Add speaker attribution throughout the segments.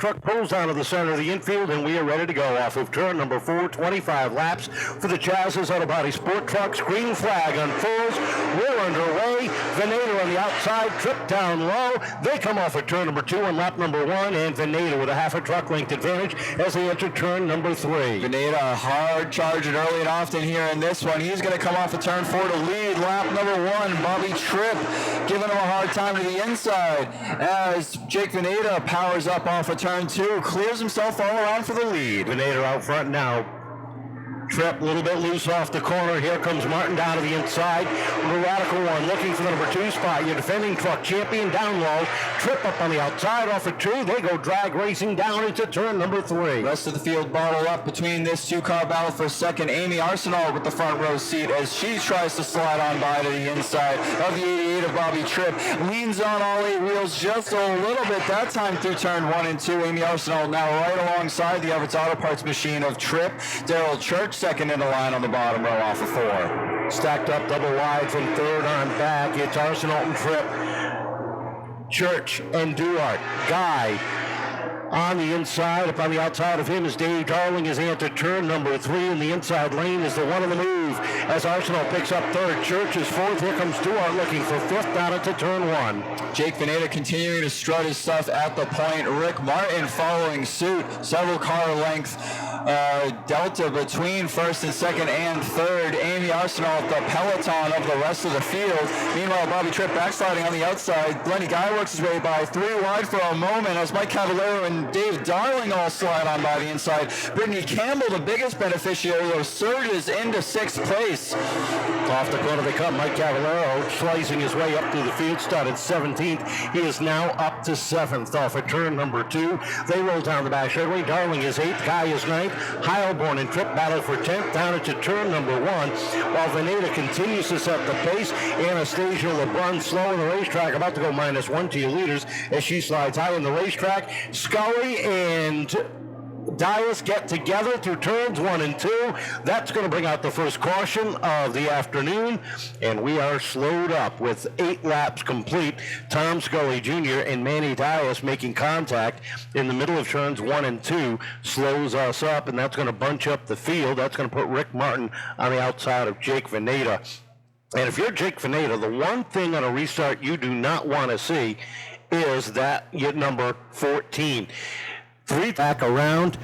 Speaker 1: truck pulls down to the center of the infield, and we are ready to go off of turn number 4, 25 laps for the Chaz's Auto Body Sport Trucks. Green flag unfolds. We're underway. Vanada on the outside, Tripp down low. They come off at turn number 2 on lap number 1, and Vanada with a half a truck length advantage as they enter turn number 3.
Speaker 2: Vanada hard charging early and often here in this one. He's going to come off of turn 4 to lead lap number 1. Bobby Tripp giving him a hard time to the inside as Jake Vanada powers up off of turn 2, clears himself all around for the lead.
Speaker 1: Vanada out front now. Tripp a little bit loose off the corner. Here comes Martin down to the inside. The Radical One looking for the number 2 spot. Your defending truck champion down low. Tripp up on the outside off of 2. They go drag racing down into turn number 3.
Speaker 2: Rest of the field bottle up between this two-car battle for second. Amy Arsenault with the front row seat as she tries to slide on by to the inside of the 88 of Bobby Tripp. Leans on all 8 wheels just a little bit that time through turn 1 and 2. Amy Arsenault now right alongside the Everett's Auto Parts machine of Tripp. Daryl Church second in the line on the bottom row off of 4.
Speaker 1: Stacked up double wide from third on back. It's Arsenault and Tripp. Church and Duarte. Guy on the inside. Up on the outside of him is Dave Darling as they enter turn number 3. In the inside lane is the one on the move as Arsenault picks up third. Church is fourth. Here comes Duarte looking for fifth down into turn 1.
Speaker 2: Jake Vanada continuing to strut his stuff at the point. Rick Martin following suit. Several car length delta between first and second and third. Amy Arsenault at the peloton of the rest of the field. Meanwhile, Bobby Tripp backsliding on the outside. Glenny Guy works his way by 3 wide for a moment as Mike Cavallero and Dave Darling all slide on by the inside. Brittany Campbell, the biggest beneficiary, though, surges into 6th place.
Speaker 1: Off the corner they come. Mike Cavallero slicing his way up through the field, started 17th. He is now up to 7th off at turn number 2. They roll down the back straightaway. Darling is 8th. Guy is 9th. Heilborn and Tripp battle for 10th down into turn number 1. While Vanada continues to set the pace. Anastasia LeBrun slow in the racetrack, about to go -1 to your leaders as she slides high in the racetrack. Scully and Dias get together through turns 1 and 2. That's going to bring out the first caution of the afternoon, and we are slowed up with 8 laps complete. Tom Scully Jr. and Manny Dias making contact in the middle of turns 1 and 2 slows us up, and that's going to bunch up the field. That's going to put Rick Martin on the outside of Jake Vanada. And if you're Jake Vanada, the one thing on a restart you do not want to see is that your number 14. 3 back around.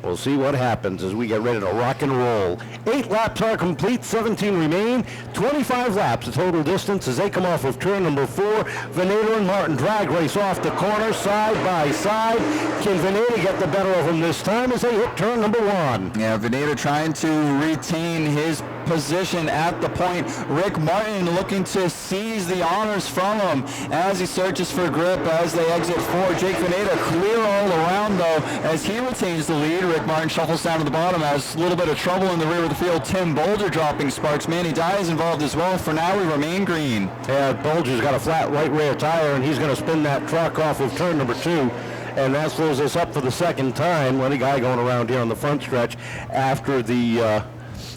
Speaker 1: We'll see what happens as we get ready to rock and roll. 8 laps are complete, 17 remain. 25 laps, the total distance as they come off of turn number 4. Vanada and Martin drag race off the corner, side by side. Can Vanada get the better of them this time as they hit turn number 1?
Speaker 2: Yeah, Vanada trying to retain his position at the point. Rick Martin looking to seize the honors from him as he searches for grip as they exit 4. Jake Vanada clear all around though as he retains the lead. Rick Martin shuffles down to the bottom, has a little bit of trouble in the rear of the field. Tim Bolger dropping sparks. Manny Dye is involved as well. For now, we remain green.
Speaker 1: Yeah, Bolger's got a flat right rear tire, and he's going to spin that truck off of turn number 2. And that slows us up for the second time. Lenny Guy going around here on the front stretch after the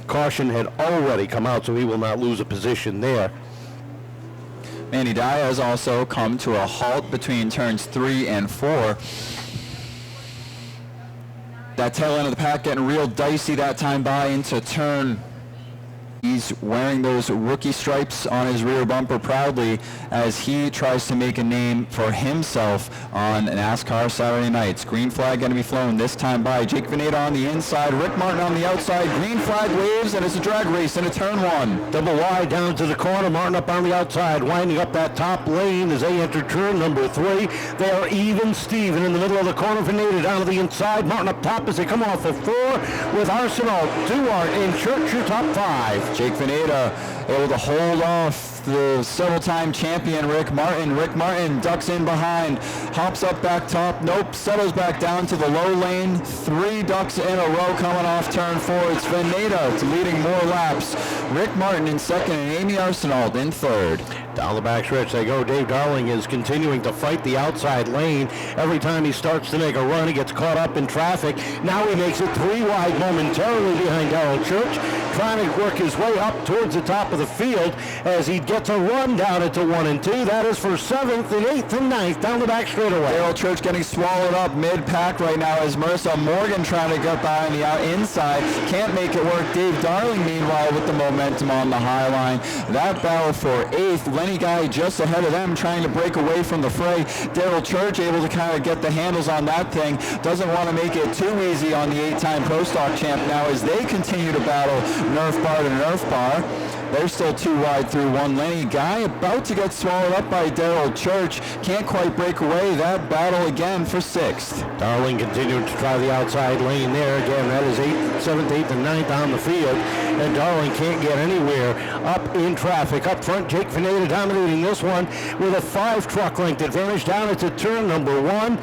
Speaker 1: caution had already come out, so he will not lose a position there.
Speaker 2: Manny Dye has also come to a halt between turns 3 and 4. That tail end of the pack getting real dicey that time by into turn. He's wearing those rookie stripes on his rear bumper proudly as he tries to make a name for himself on NASCAR Saturday nights. Green flag going to be flown this time by Jake Vanada on the inside, Rick Martin on the outside. Green flag waves, and it's a drag race into turn 1.
Speaker 1: Double wide down to the corner. Martin up on the outside, winding up that top lane as they enter turn number 3. They are even Steven in the middle of the corner. Vanada down to the inside. Martin up top as they come off of 4 with Arsenault, Duarte, and Church your top 5.
Speaker 2: Jake Vanada able to hold off the several-time champion Rick Martin. Rick Martin ducks in behind, hops up back top, nope, settles back down to the low lane. 3 ducks in a row coming off turn 4. It's Vanada leading more laps. Rick Martin in second and Amy Arsenault in third.
Speaker 1: Down the back stretch they go. Dave Darling is continuing to fight the outside lane. Every time he starts to make a run, he gets caught up in traffic. Now he makes it 3 wide momentarily behind Daryl Church. trying to work his way up towards the top of the field as he gets a run down into 1 and 2. That is for 7th and 8th and 9th down the back straightaway.
Speaker 2: Daryl Church getting swallowed up mid-pack right now as Marissa Morgan trying to get by on the inside. Can't make it work. Dave Darling, meanwhile, with the momentum on the high line. That battle for 8th. Lenny Guy just ahead of them trying to break away from the fray. Daryl Church able to kind of get the handles on that thing. Doesn't want to make it too easy on the 8-time Pro Stock champ now as they continue to battle Nerf Bar to Nerf Bar. They're still 2 wide through 1. Lenny Guy about to get swallowed up by Daryl Church. Can't quite break away. That battle again for 6th.
Speaker 1: Darling continuing to try the outside lane there. Again, that is 7th, 8th, and 9th on the field. And Darling can't get anywhere up in traffic. Up front, Jake Vanada dominating this one with a 5 truck length advantage down into turn number 1.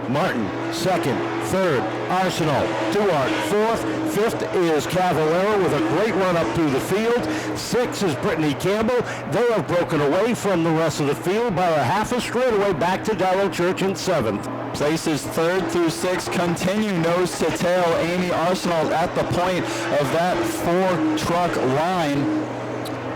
Speaker 1: Martin, 2nd, 3rd, Arsenault, Duarte, 4th, 5th is Cavallero with a great run up through the field. 6th is Brittany Campbell. They have broken away from the rest of the field by a half a straightaway back to Daryl Church in 7th.
Speaker 2: Places 3rd through 6th continue nose to tail. Amy Arsenault at the point of that 4-truck line.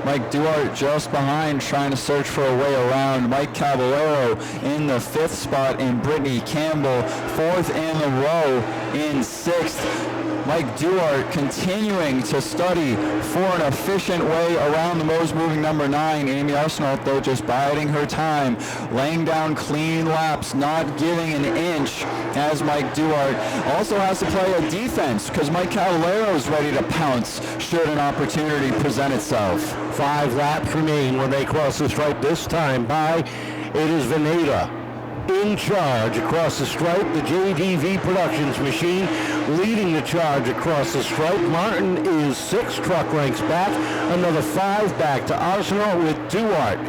Speaker 2: Mike Duarte just behind, trying to search for a way around. Mike Cavallero in the 5th spot, and Brittany Campbell 4th in a row in 6th. Mike Duarte continuing to study for an efficient way around the most moving number 9. Amy Arsenault, though, just biding her time, laying down clean laps, not giving an inch, as Mike Duarte also has to play a defense because Mike Cavallero is ready to pounce should an opportunity present itself.
Speaker 1: 5 laps remain when they cross the stripe. This time by, it is Vanada in charge across the stripe. The JDV Productions machine leading the charge across the stripe. Martin is 6 truck lengths back, another 5 back to Arsenault with Duarte,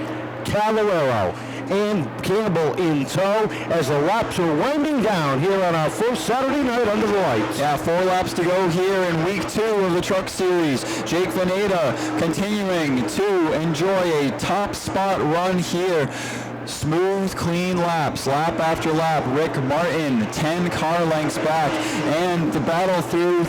Speaker 1: Cavallero, and Campbell in tow as the laps are winding down here on our first Saturday night under the lights.
Speaker 2: Yeah, 4 laps to go here in week 2 of the Truck Series. Jake Vanada continuing to enjoy a top spot run here. Smooth, clean laps, lap after lap. Rick Martin, 10 car lengths back, and the battle through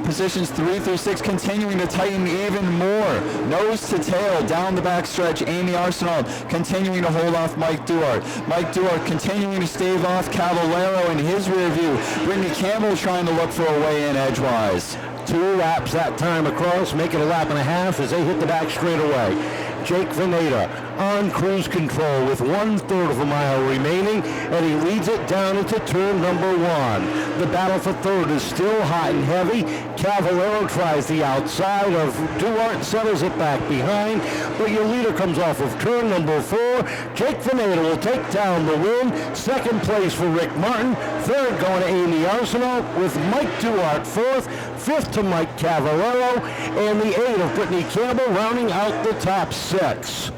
Speaker 2: positions 3 through 6 continuing to tighten even more. Nose to tail down the backstretch. Amy Arsenault continuing to hold off Mike Duarte. Mike Duarte continuing to stave off Cavallero in his rear view. Brittany Campbell trying to look for a way in edgewise.
Speaker 1: 2 laps that time across, making a lap and a half as they hit the back straightaway. Jake Vanada on cruise control with 1/3 of a mile remaining, and he leads it down into turn number 1. The battle for 3rd is still hot and heavy. Cavallero tries the outside of Duarte, settles it back behind, but your leader comes off of turn number 4. Jake Vanada will take down the win. 2nd place for Rick Martin. 3rd going to Amy Arsenault with Mike Duarte 4th. 5th to Mike Cavallero, and the 8 of Brittany Campbell rounding out the top 6.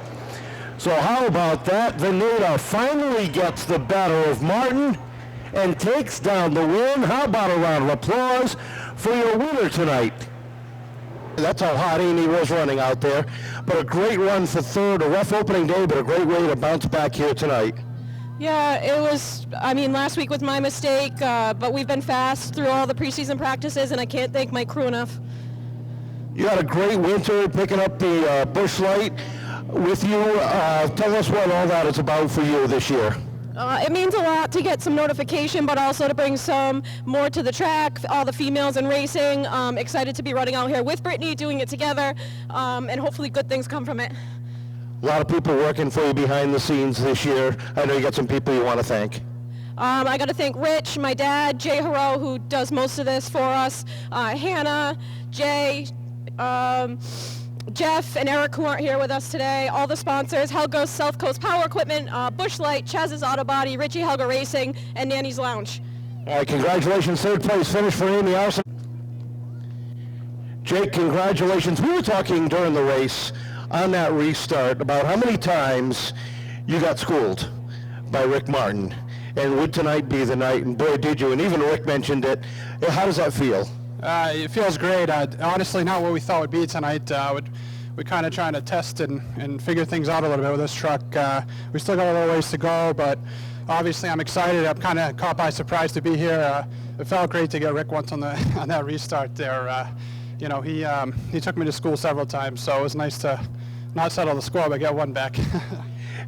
Speaker 1: So how about that? Vanada finally gets the better of Martin and takes down the win. How about a round of applause for your winner tonight? That's how hot Amy was running out there. But a great run for 3rd, a rough opening day, but a great way to bounce back here tonight.
Speaker 3: Yeah, it was, last week was my mistake, but we've been fast through all the preseason practices, and I can't thank my crew enough.
Speaker 1: You had a great winter picking up the Busch Light with you. Tell us what all that is about for you this year.
Speaker 3: It means a lot to get some notification, but also to bring some more to the track, all the females in racing. Excited to be running out here with Brittany, doing it together, and hopefully good things come from it.
Speaker 1: A lot of people working for you behind the scenes this year. I know you got some people you want to thank.
Speaker 3: I got to thank Rich, my dad, Jay Haro, who does most of this for us, Hannah, Jay, Jeff, and Eric, who aren't here with us today, all the sponsors, Helga's South Coast Power Equipment, Busch Light, Chaz's Auto Body, Richie Helga Racing, and Nanny's Lounge.
Speaker 1: All right, congratulations. 3rd place finish for Amy Arsenault. Jake, congratulations. We were talking during the race on that restart about how many times you got schooled by Rick Martin, and would tonight be the night? And boy, did you. And even Rick mentioned it. How does that feel?
Speaker 4: It feels great. Honestly, not what we thought would be tonight. We're kind of trying to test and figure things out a little bit with this truck. We still got a little ways to go, but obviously I'm excited. I'm kind of caught by surprise to be here. It felt great to get Rick once on that restart there. you know, he took me to school several times, so it was nice to not settle the score, but get one back.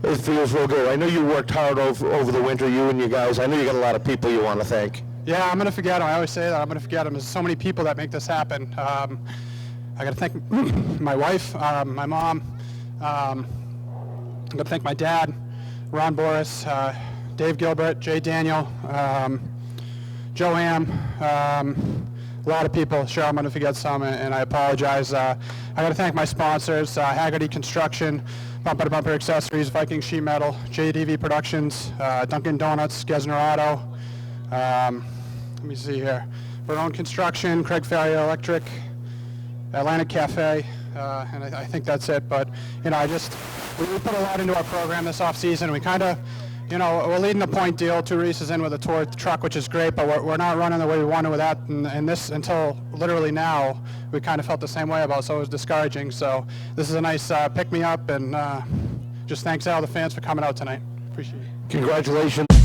Speaker 1: It feels real good. I know you worked hard over the winter, you and you guys. I know you got a lot of people you want to thank.
Speaker 4: Yeah, I'm going to forget them. I always say that. I'm going to forget them. There's so many people that make this happen. I got to thank my wife, my mom. I'm going to thank my dad, Ron Boris, Dave Gilbert, Jay Daniel, Joanne, a lot of people. Sure, I'm going to forget some, and I apologize. I got to thank my sponsors, Haggerty Construction, Bumper to Bumper Accessories, Viking Sheet Metal, JDV Productions, Dunkin' Donuts, Gesner Auto. Let me see here. Barone Construction, Craig Ferrier Electric, Atlantic Cafe, and I think that's it. But, you know, we put a lot into our program this off-season. We kind of, you know, we're leading the point deal, 2 races in with a tour truck, which is great, but we're not running the way we wanted with that. And this, until literally now, we kind of felt the same way about, so it was discouraging. So this is a nice pick-me-up, and just thanks to all the fans for coming out tonight. Appreciate it.
Speaker 1: Congratulations.